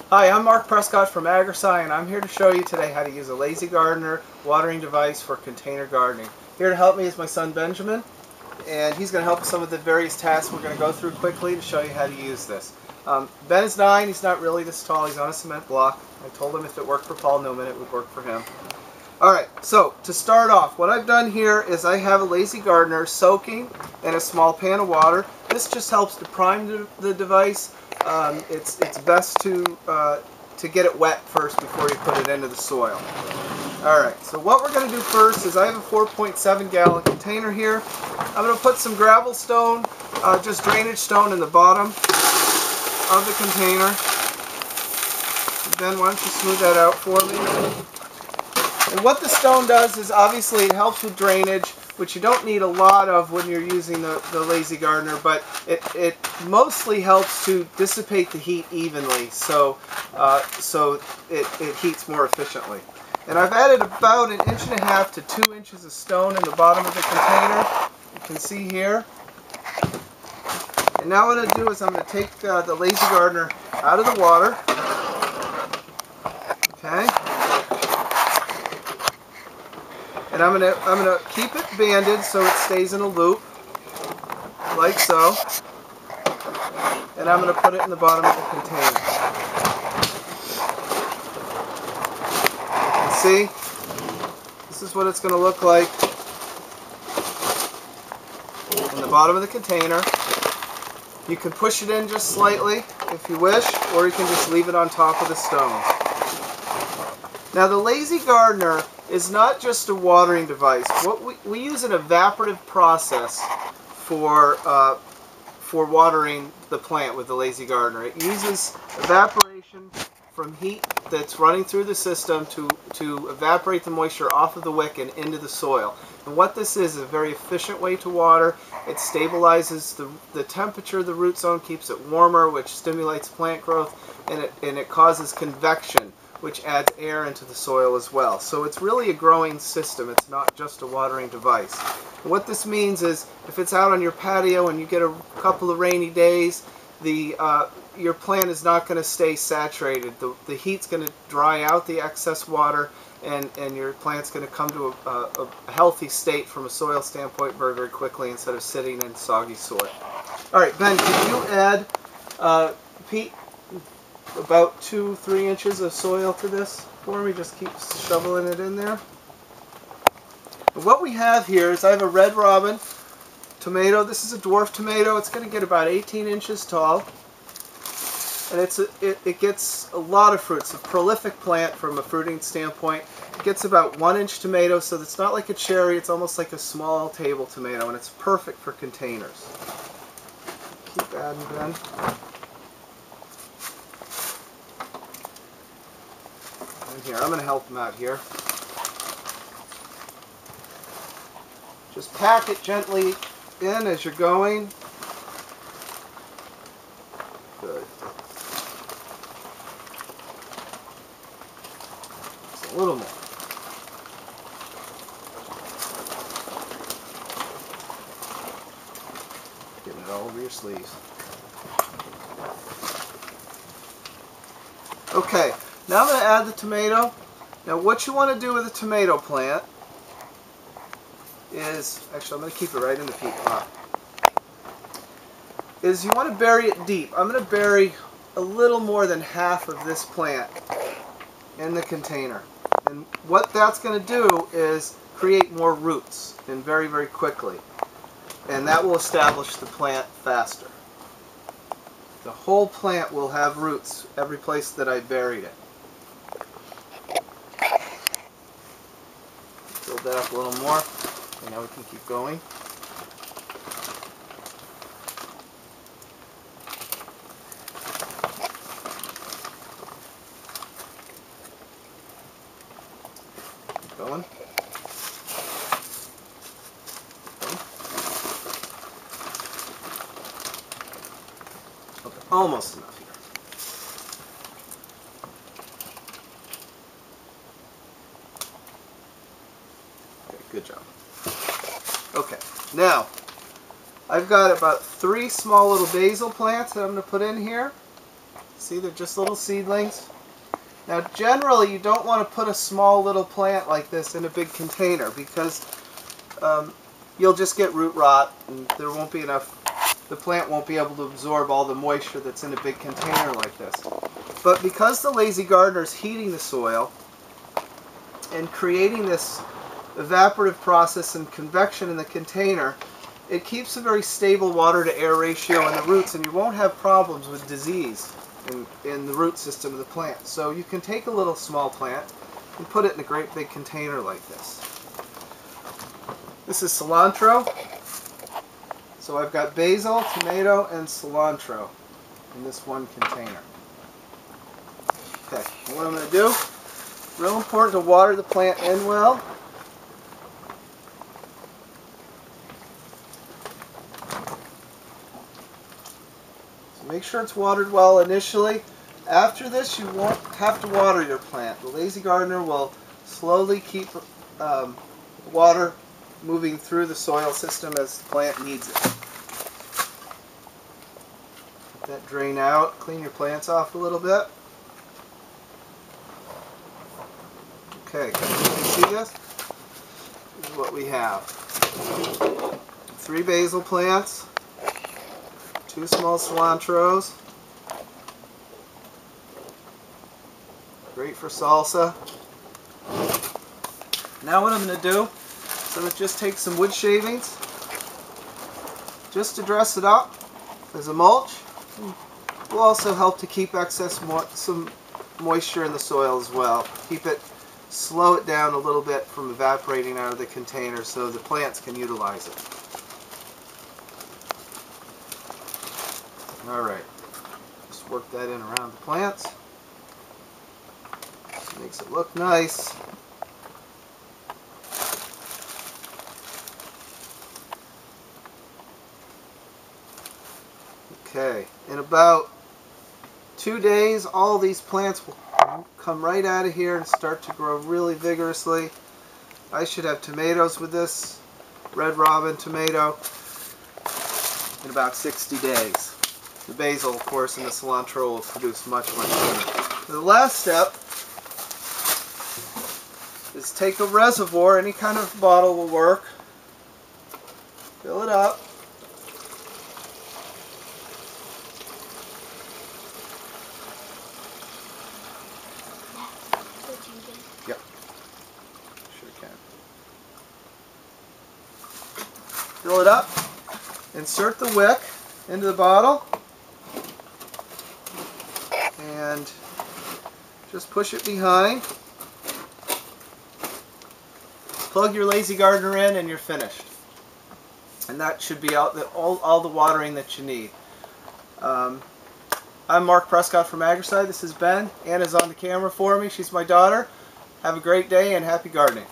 Hi, I'm Mark Prescott from Agrisci, and I'm here to show you today how to use a Lazy Gardener watering device for container gardening. Here to help me is my son Benjamin, and he's going to help with some of the various tasks we're going to go through quickly to show you how to use this. Ben is 9, he's not really this tall, he's on a cement block. I told him if it worked for Paul Newman, it would work for him. Alright, so to start off, what I've done here is I have a Lazy Gardener soaking in a small pan of water. This just helps to prime the device. It's best to get it wet first before you put it into the soil. Alright, so what we're going to do first is I have a 4.7 gallon container here. I'm going to put some gravel stone, just drainage stone in the bottom of the container. Ben, why don't you smooth that out for me? And what the stone does is obviously it helps with drainage, which you don't need a lot of when you're using the Lazy Gardener, but it mostly helps to dissipate the heat evenly, so it heats more efficiently. And I've added about 1.5 inches to 2 inches of stone in the bottom of the container. You can see here. And now what I'm going to do is I'm going to take the Lazy Gardener out of the water. Okay. And I'm gonna keep it banded so it stays in a loop, like so. And I'm gonna put it in the bottom of the container. You can see, this is what it's gonna look like in the bottom of the container. You can push it in just slightly if you wish, or you can just leave it on top of the stones. Now the Lazy Gardener is not just a watering device. What we use an evaporative process for watering the plant with the Lazy Gardener. It uses evaporation from heat that's running through the system to evaporate the moisture off of the wick and into the soil. And what this is a very efficient way to water. It stabilizes the temperature of the root zone, keeps it warmer, which stimulates plant growth, and it causes convection, which adds air into the soil as well. So it's really a growing system. It's not just a watering device. And what this means is if it's out on your patio and you get a couple of rainy days, your plant is not going to stay saturated. The heat's going to dry out the excess water, and your plant's going to come to a healthy state from a soil standpoint very, very quickly instead of sitting in soggy soil. All right, Ben, can you add, Pete, about 2-3 inches of soil to this for me? Just keep shoveling it in there. And what we have here is I have a Red Robin tomato. This is a dwarf tomato. It's going to get about 18 inches tall. And it gets a lot of fruit. It's a prolific plant from a fruiting standpoint. It gets about 1-inch tomatoes, so it's not like a cherry. It's almost like a small table tomato, and it's perfect for containers. Keep adding, Ben. Here, I'm going to help him out here. Just pack it gently in as you're going. Good. Just a little more. Getting it all over your sleeves. Okay. Now I'm going to add the tomato. Now what you want to do with a tomato plant is, actually I'm going to keep it right in the peat pot, is you want to bury it deep. I'm going to bury a little more than half of this plant in the container. And what that's going to do is create more roots, and very, very quickly. And that will establish the plant faster. The whole plant will have roots every place that I buried it. Build that up a little more, and now we can keep going. Keep going. Okay, almost enough here. Good job. Okay, now I've got about 3 small little basil plants that I'm going to put in here. See, they're just little seedlings. Now generally you don't want to put a small little plant like this in a big container because you'll just get root rot and there won't be enough, the plant won't be able to absorb all the moisture that's in a big container like this. But because the lazy gardener is heating the soil and creating this evaporative process and convection in the container, it keeps a very stable water to air ratio in the roots, and you won't have problems with disease in the root system of the plant. So you can take a little small plant and put it in a great big container like this. This is cilantro. So I've got basil, tomato, and cilantro in this one container. Okay, what I'm going to do, real important to water the plant in well. So make sure it's watered well initially. After this, you won't have to water your plant. The lazy gardener will slowly keep water moving through the soil system as the plant needs it. Let that drain out. Clean your plants off a little bit. Okay, can you see this? This is what we have. 3 basil plants, 2 small cilantros, great for salsa. Now what I'm going to do is I'm going to just take some wood shavings just to dress it up as a mulch. It will also help to keep some moisture in the soil as well. Slow it down a little bit from evaporating out of the container so the plants can utilize it. Alright, just work that in around the plants. Makes it look nice. Okay, in about 2 days all these plants will come right out of here and start to grow really vigorously. I should have tomatoes with this Red Robin tomato in about 60 days. The basil, of course, and the cilantro will produce much sooner. The last step is take a reservoir, any kind of bottle will work, fill it up, yep, sure can. Fill it up, insert the wick into the bottle, and just push it behind. Plug your lazy gardener in and you're finished. And that should be all the watering that you need. I'm Mark Prescott from Agriside. This is Ben. Anna's on the camera for me. She's my daughter. Have a great day and happy gardening.